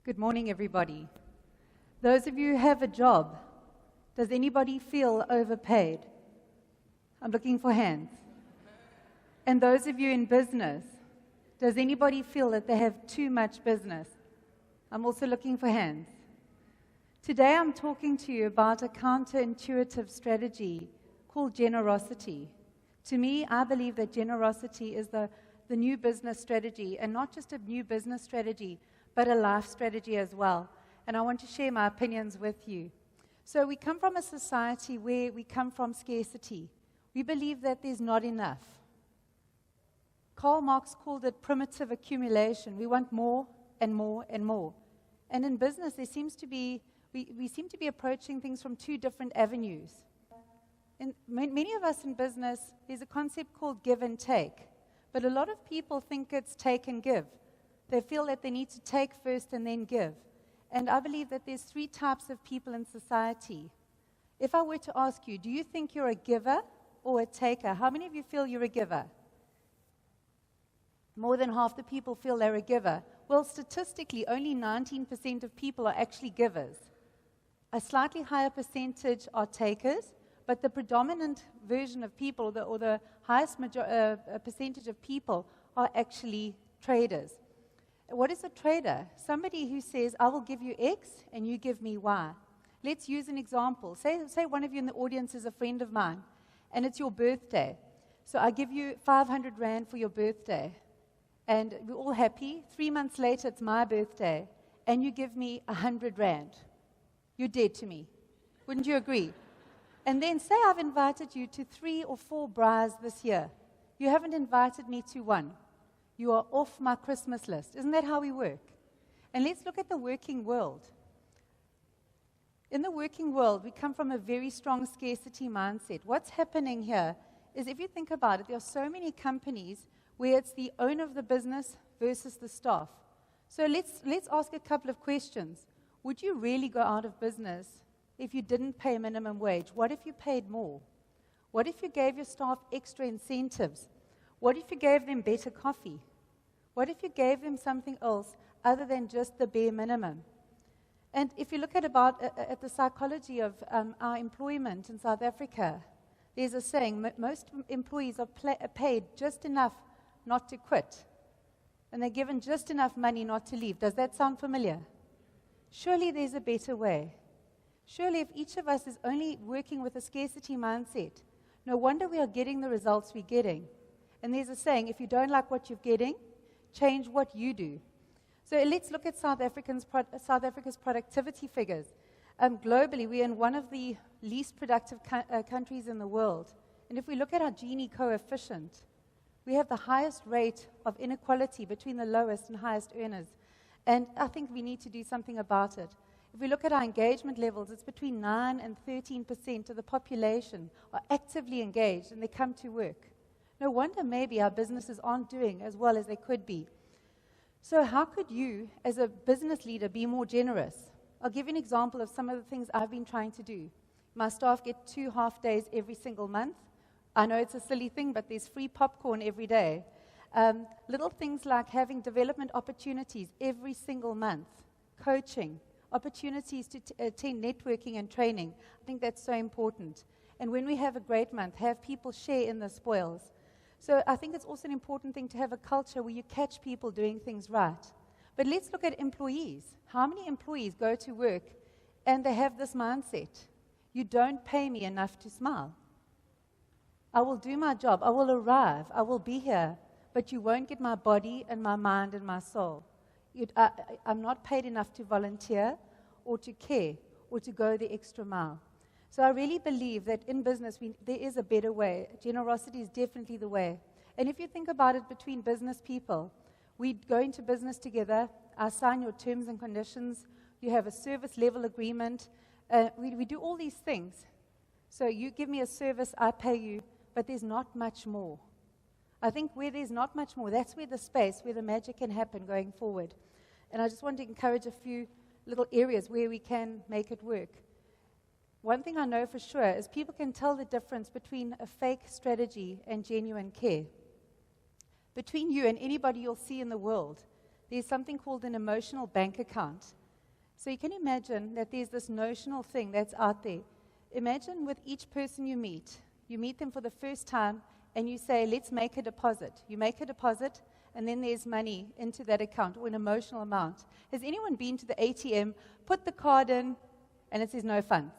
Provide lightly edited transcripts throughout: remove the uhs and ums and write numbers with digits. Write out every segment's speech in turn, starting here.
Good morning, everybody. Those of you who have a job, does anybody feel overpaid? I'm looking for hands. And those of you in business, does anybody feel that they have too much business? I'm also looking for hands. Today I'm talking to you about a counterintuitive strategy called generosity. To me, I believe that generosity is the new business strategy, and not just a new business strategy, but a life strategy as well. And I want to share my opinions with you. So we come from a society where we come from scarcity. We believe that there's not enough. Karl Marx called it primitive accumulation. We want more and more and more. And in business, there seems to be, we seem to be approaching things from two different avenues. In many of us in business, there's a concept called give and take. But a lot of people think it's take and give. They feel that they need to take first and then give. And I believe that there's three types of people in society. If I were to ask you, do you think you're a giver or a taker? How many of you feel you're a giver? More than half the people feel they're a giver. Well, statistically, only 19% of people are actually givers. A slightly higher percentage are takers, but the predominant version of people, or the highest percentage of people, are actually traders. What is a trader? Somebody who says, I will give you X and you give me Y. Let's use an example. Say one of you in the audience is a friend of mine and it's your birthday. So I give you 500 Rand for your birthday and we're all happy. 3 months later, it's my birthday and you give me 100 Rand. You're dead to me. Wouldn't you agree? And then say I've invited you to 3 or 4 braais this year. You haven't invited me to one. You are off my Christmas list. Isn't that how we work? And let's look at the working world. In the working world, we come from a very strong scarcity mindset. What's happening here is, if you think about it, there are so many companies where it's the owner of the business versus the staff. So let's ask a couple of questions. Would you really go out of business if you didn't pay minimum wage? What if you paid more? What if you gave your staff extra incentives? What if you gave them better coffee? What if you gave them something else other than just the bare minimum? And if you look at the psychology of our employment in South Africa, there's a saying, most employees are paid just enough not to quit. And they're given just enough money not to leave. Does that sound familiar? Surely there's a better way. Surely if each of us is only working with a scarcity mindset, no wonder we are getting the results we're getting. And there's a saying, if you don't like what you're getting, change what you do. So let's look at South Africa's productivity figures. Globally, we're in one of the least productive countries in the world. And if we look at our Gini coefficient, we have the highest rate of inequality between the lowest and highest earners. And I think we need to do something about it. If we look at our engagement levels, it's between 9 and 13% of the population are actively engaged and they come to work. No wonder maybe our businesses aren't doing as well as they could be. So how could you, as a business leader, be more generous? I'll give you an example of some of the things I've been trying to do. My staff get 2 half days every single month. I know it's a silly thing, but there's free popcorn every day. Little things like having development opportunities every single month, coaching, opportunities to attend networking and training. I think that's so important. And when we have a great month, have people share in the spoils. So I think it's also an important thing to have a culture where you catch people doing things right. But let's look at employees. How many employees go to work and they have this mindset? You don't pay me enough to smile. I will do my job. I will arrive. I will be here. But you won't get my body and my mind and my soul. I'm not paid enough to volunteer or to care or to go the extra mile. So I really believe that in business, there is a better way. Generosity is definitely the way. And if you think about it between business people, we go into business together, I sign your terms and conditions, you have a service level agreement, we do all these things. So you give me a service, I pay you, but there's not much more. I think where there's not much more, that's where the space, where the magic can happen going forward. And I just want to encourage a few little areas where we can make it work. One thing I know for sure is people can tell the difference between a fake strategy and genuine care. Between you and anybody you'll see in the world, there's something called an emotional bank account. So you can imagine that there's this notional thing that's out there. Imagine with each person you meet them for the first time, and you say, let's make a deposit. You make a deposit, and then there's money into that account, or an emotional amount. Has anyone been to the ATM, put the card in, and it says no funds?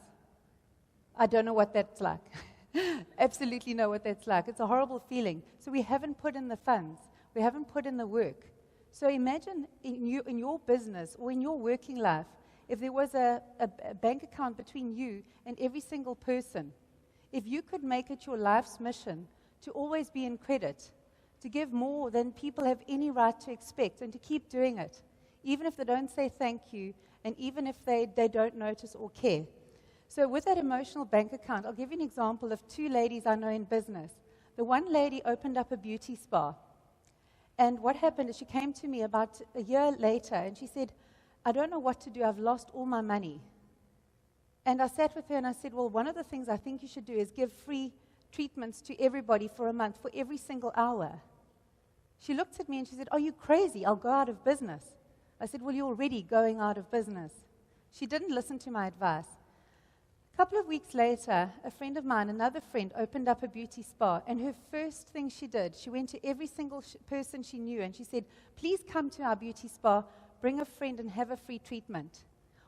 I don't know what that's like. Absolutely know what that's like. It's a horrible feeling. So we haven't put in the funds. We haven't put in the work. So imagine in your business or in your working life, if there was a bank account between you and every single person, if you could make it your life's mission to always be in credit, to give more than people have any right to expect, and to keep doing it, even if they don't say thank you, and even if they don't notice or care. So with that emotional bank account, I'll give you an example of two ladies I know in business. The one lady opened up a beauty spa. And what happened is she came to me about a year later, and she said, I don't know what to do. I've lost all my money. And I sat with her and I said, well, one of the things I think you should do is give free treatments to everybody for a month, for every single hour. She looked at me and she said, are you crazy? I'll go out of business. I said, well, you're already going out of business. She didn't listen to my advice. A couple of weeks later, a friend of mine, another friend, opened up a beauty spa, and her first thing she did, she went to every single person she knew, and she said, please come to our beauty spa, bring a friend and have a free treatment.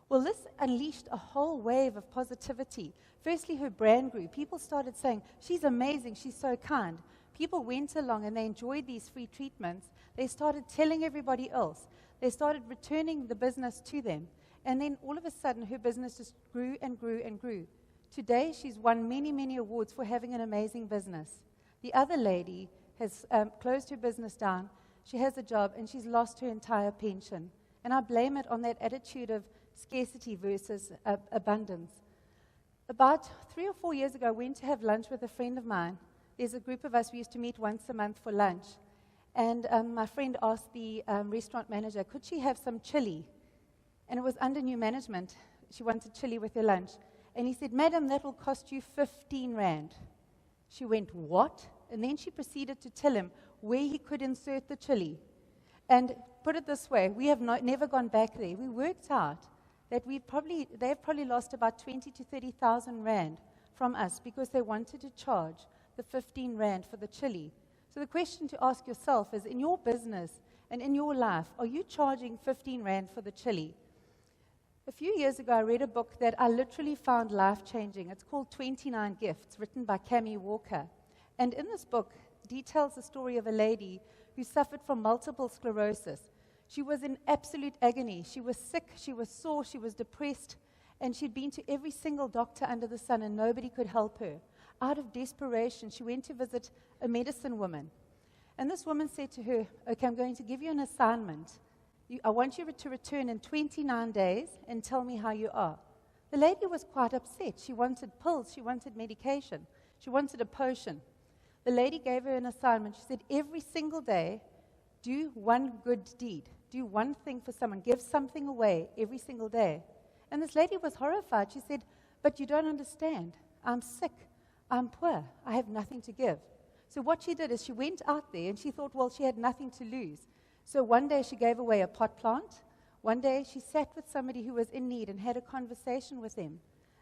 Well, this unleashed a whole wave of positivity. Firstly, her brand grew. People started saying, she's amazing, she's so kind. People went along and they enjoyed these free treatments. They started telling everybody else. They started returning the business to them. And then all of a sudden, her business just grew and grew and grew. Today, she's won many, many awards for having an amazing business. The other lady has closed her business down. She has a job, and she's lost her entire pension. And I blame it on that attitude of scarcity versus abundance. About 3 or 4 years ago, I went to have lunch with a friend of mine. There's a group of us, we used to meet once a month for lunch. And my friend asked the restaurant manager, could she have some chili? And it was under new management. She wanted chili with her lunch. And he said, madam, that will cost you 15 rand. She went, what? And then she proceeded to tell him where he could insert the chili. And put it this way, we have never gone back there. We worked out that they've probably lost about 20 to 30,000 rand from us because they wanted to charge the 15 rand for the chili. So the question to ask yourself is, in your business and in your life, are you charging 15 rand for the chili? A few years ago, I read a book that I literally found life-changing. It's called 29 Gifts, written by Cammie Walker. And in this book, details the story of a lady who suffered from multiple sclerosis. She was in absolute agony. She was sick, she was sore, she was depressed, and she'd been to every single doctor under the sun, and nobody could help her. Out of desperation, she went to visit a medicine woman. And this woman said to her, okay, I'm going to give you an assignment. I want you to return in 29 days and tell me how you are. The lady was quite upset. She wanted pills. She wanted medication. She wanted a potion. The lady gave her an assignment. She said, every single day, do one good deed. Do one thing for someone. Give something away every single day. And this lady was horrified. She said, but you don't understand. I'm sick. I'm poor. I have nothing to give. So what she did is she went out there and she thought, well, she had nothing to lose. So one day she gave away a pot plant. One day she sat with somebody who was in need and had a conversation with them.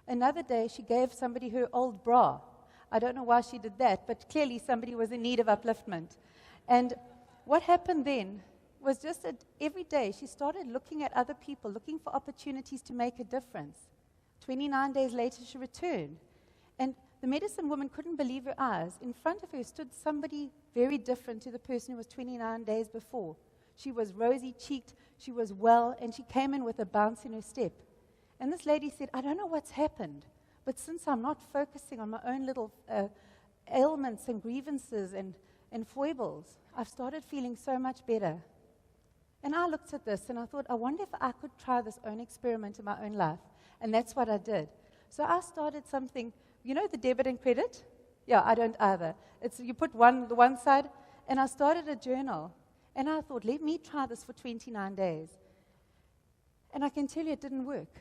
Another day she gave somebody her old bra. I don't know why she did that, but clearly somebody was in need of upliftment. And what happened then was just that every day she started looking at other people, looking for opportunities to make a difference. 29 days later she returned. And the medicine woman couldn't believe her eyes. In front of her stood somebody very different to the person who was 29 days before. She was rosy-cheeked, she was well, and she came in with a bounce in her step. And this lady said, I don't know what's happened, but since I'm not focusing on my own little ailments and grievances and foibles, I've started feeling so much better. And I looked at this and I thought, I wonder if I could try this own experiment in my own life. And that's what I did. So I started something, you know the debit and credit? Yeah, I don't either. It's you put the one side, and I started a journal. And I thought, let me try this for 29 days. And I can tell you it didn't work.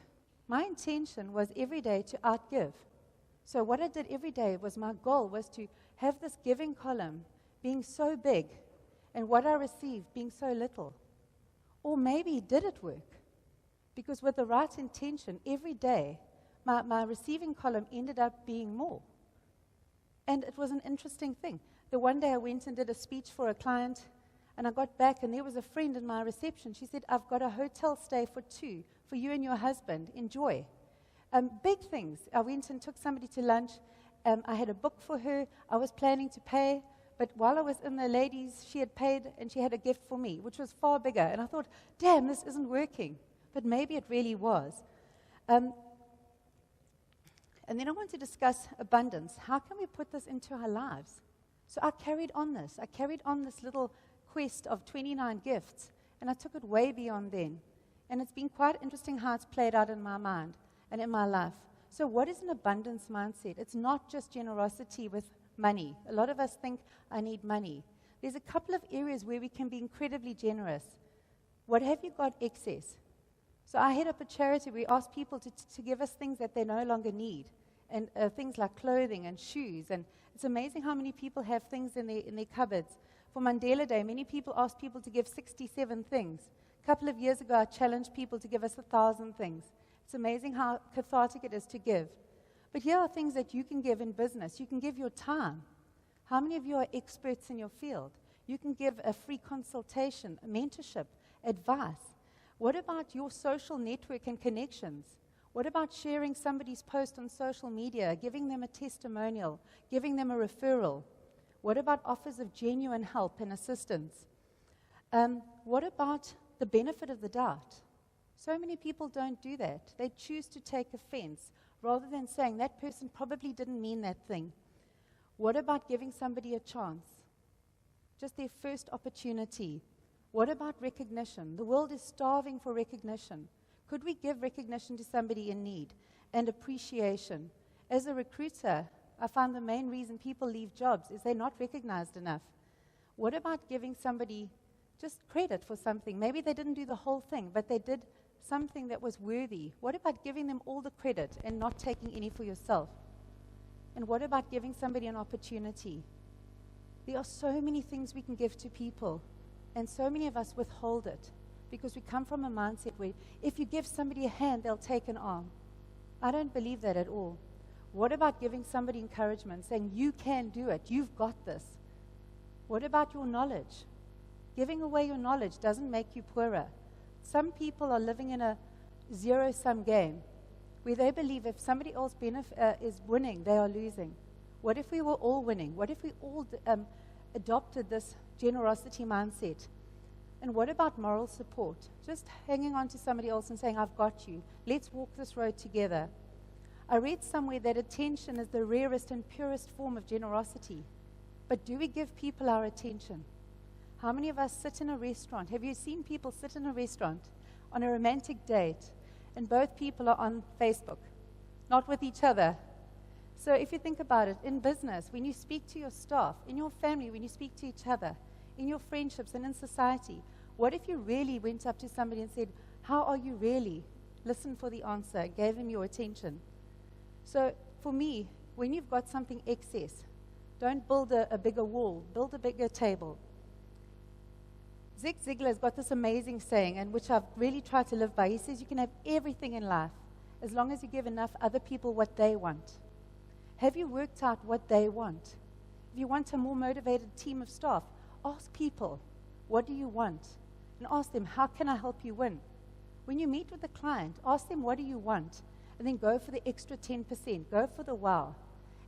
My intention was every day to outgive. So what I did every day was my goal was to have this giving column being so big and what I received being so little. Or maybe did it work? Because with the right intention, every day, my receiving column ended up being more. And it was an interesting thing. The one day I went and did a speech for a client, and I got back, and there was a friend in my reception. She said, I've got a hotel stay for 2 for you and your husband. Enjoy. Big things. I went and took somebody to lunch. I had a book for her. I was planning to pay. But while I was in the ladies, she had paid, and she had a gift for me, which was far bigger. And I thought, damn, this isn't working. But maybe it really was. And then I want to discuss abundance. How can we put this into our lives? So I carried on this. I carried on this little quest of 29 gifts, and I took it way beyond then. And it's been quite interesting how it's played out in my mind and in my life. So what is an abundance mindset? It's not just generosity with money. A lot of us think, I need money. There's a couple of areas where we can be incredibly generous. What have you got excess? So I head up a charity. We ask people to give us things that they no longer need, and things like clothing and shoes. And it's amazing how many people have things in their cupboards. For Mandela Day, many people asked people to give 67 things. A couple of years ago, I challenged people to give us 1,000 things. It's amazing how cathartic it is to give. But here are things that you can give in business. You can give your time. How many of you are experts in your field? You can give a free consultation, a mentorship, advice. What about your social network and connections? What about sharing somebody's post on social media, giving them a testimonial, giving them a referral? What about offers of genuine help and assistance? What about the benefit of the doubt? So many people don't do that. They choose to take offense rather than saying that person probably didn't mean that thing. What about giving somebody a chance? Just their first opportunity. What about recognition? The world is starving for recognition. Could we give recognition to somebody in need and appreciation? As a recruiter, I find the main reason people leave jobs is they're not recognized enough. What about giving somebody just credit for something? Maybe they didn't do the whole thing, but they did something that was worthy. What about giving them all the credit and not taking any for yourself? And what about giving somebody an opportunity? There are so many things we can give to people, and so many of us withhold it because we come from a mindset where if you give somebody a hand, they'll take an arm. I don't believe that at all. What about giving somebody encouragement, saying, you can do it, you've got this? What about your knowledge? Giving away your knowledge doesn't make you poorer. Some people are living in a zero-sum game where they believe if somebody else is winning, they are losing. What if we were all winning? What if we all adopted this generosity mindset? And what about moral support? Just hanging on to somebody else and saying, I've got you. Let's walk this road together. I read somewhere that attention is the rarest and purest form of generosity. But do we give people our attention? How many of us sit in a restaurant? Have you seen people sit in a restaurant on a romantic date and both people are on Facebook, not with each other? So if you think about it, in business, when you speak to your staff, in your family, when you speak to each other, in your friendships and in society, what if you really went up to somebody and said, how are you really? Listen for the answer, gave him your attention. So for me, when you've got something excess, don't build a bigger wall, build a bigger table. Zig Ziglar has got this amazing saying, and which I've really tried to live by. He says you can have everything in life as long as you give enough other people what they want. Have you worked out what they want? If you want a more motivated team of staff, ask people, what do you want? And ask them, how can I help you win? When you meet with a client, ask them, what do you want? And then go for the extra 10%. Go for the wow.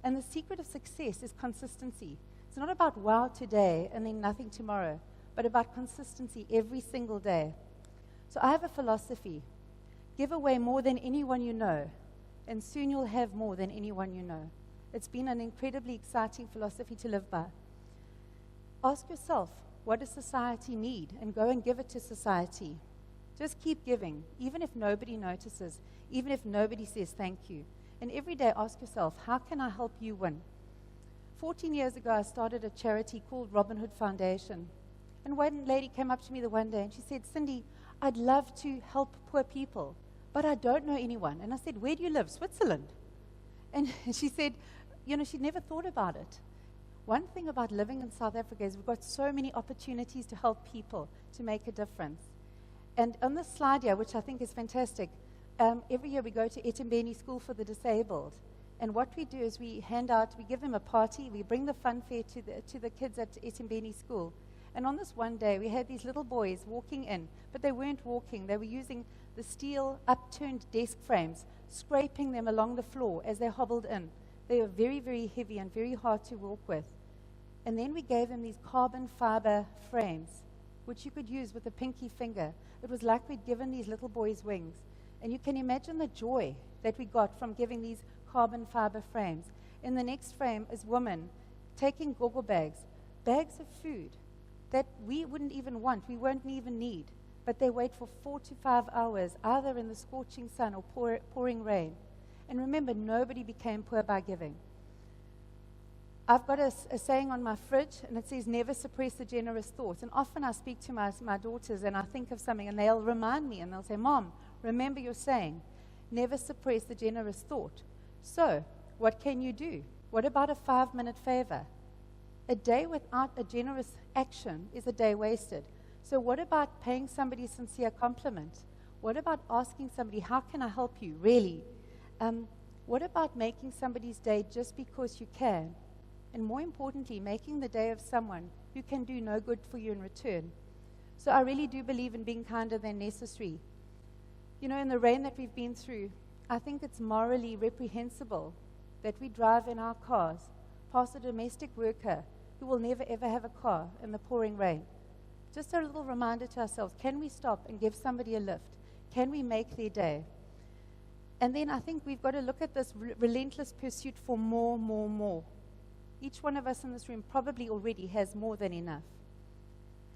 And the secret of success is consistency. It's not about wow today and then nothing tomorrow, but about consistency every single day. So I have a philosophy. Give away more than anyone you know, and soon you'll have more than anyone you know. It's been an incredibly exciting philosophy to live by. Ask yourself, what does society need? And go and give it to society. Just keep giving, even if nobody notices, even if nobody says thank you. And every day ask yourself, how can I help you win? 14 years ago, I started a charity called Robin Hood Foundation. And one lady came up to me the one day and she said, Cindy, I'd love to help poor people, but I don't know anyone. And I said, where do you live? Switzerland. And she said, she'd never thought about it. One thing about living in South Africa is we've got so many opportunities to help people, to make a difference. And on this slide here, which I think is fantastic, every year we go to Etimbeni School for the Disabled. And what we do is we give them a party, we bring the fun fair to the kids at Etimbeni School. And on this one day, we had these little boys walking in, but they weren't walking. They were using the steel upturned desk frames, scraping them along the floor as they hobbled in. They were very, very heavy and very hard to walk with. And then we gave them these carbon fiber frames, which you could use with a pinky finger. It was like we'd given these little boys wings. And you can imagine the joy that we got from giving these carbon fiber frames. In the next frame is women taking gogo bags of food that we wouldn't even want, we won't even need, but they wait for 4 to 5 hours, either in the scorching sun or pouring rain. And remember, nobody became poor by giving. I've got a saying on my fridge, and it says, never suppress a generous thought. And often I speak to my daughters, and I think of something, and they'll remind me, and they'll say, Mom, remember your saying, never suppress the generous thought. So, what can you do? What about a 5-minute favor? A day without a generous action is a day wasted. So what about paying somebody a sincere compliment? What about asking somebody, how can I help you, really? What about making somebody's day just because you can? And more importantly, making the day of someone who can do no good for you in return. So I really do believe in being kinder than necessary. You know, in the rain that we've been through, I think it's morally reprehensible that we drive in our cars past a domestic worker who will never ever have a car in the pouring rain. Just a little reminder to ourselves, can we stop and give somebody a lift? Can we make their day? And then I think we've got to look at this relentless pursuit for more. Each one of us in this room probably already has more than enough.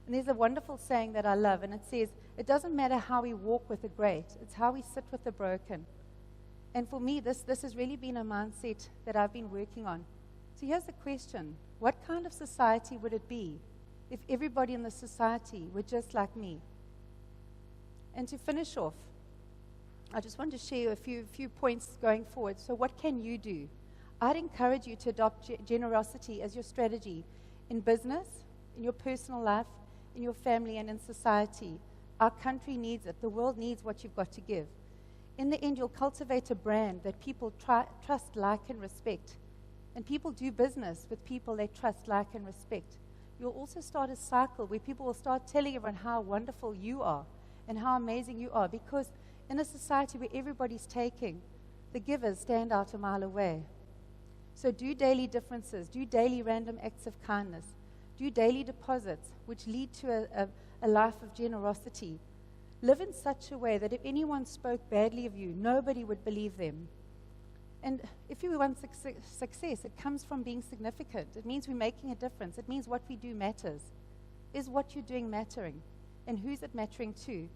And there's a wonderful saying that I love, and it says, it doesn't matter how we walk with the great, it's how we sit with the broken. And for me, this has really been a mindset that I've been working on. So here's the question. What kind of society would it be if everybody in the society were just like me? And to finish off, I just want to share a few points going forward. So what can you do? I'd encourage you to adopt generosity as your strategy in business, in your personal life, in your family, and in society. Our country needs it. The world needs what you've got to give. In the end, you'll cultivate a brand that people trust, like, and respect. And people do business with people they trust, like, and respect. You'll also start a cycle where people will start telling everyone how wonderful you are and how amazing you are, because in a society where everybody's taking, the givers stand out a mile away. So do daily differences, do daily random acts of kindness, do daily deposits which lead to a life of generosity. Live in such a way that if anyone spoke badly of you, nobody would believe them. And if you want success, it comes from being significant. It means we're making a difference. It means what we do matters. Is what you're doing mattering? And who's it mattering to?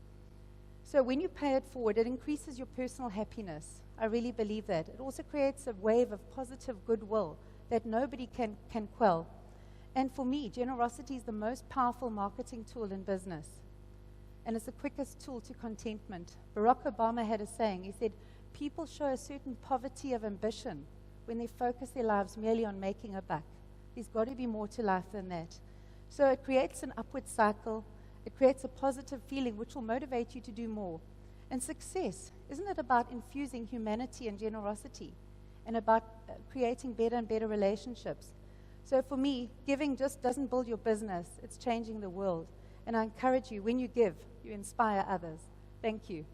So when you pay it forward, it increases your personal happiness. I really believe that. It also creates a wave of positive goodwill that nobody can quell. And for me, generosity is the most powerful marketing tool in business. And it's the quickest tool to contentment. Barack Obama had a saying. He said, people show a certain poverty of ambition when they focus their lives merely on making a buck. There's got to be more to life than that. So it creates an upward cycle. It creates a positive feeling which will motivate you to do more. And success, isn't it about infusing humanity and generosity and about creating better and better relationships? So for me, giving just doesn't build your business. It's changing the world. And I encourage you, when you give, you inspire others. Thank you.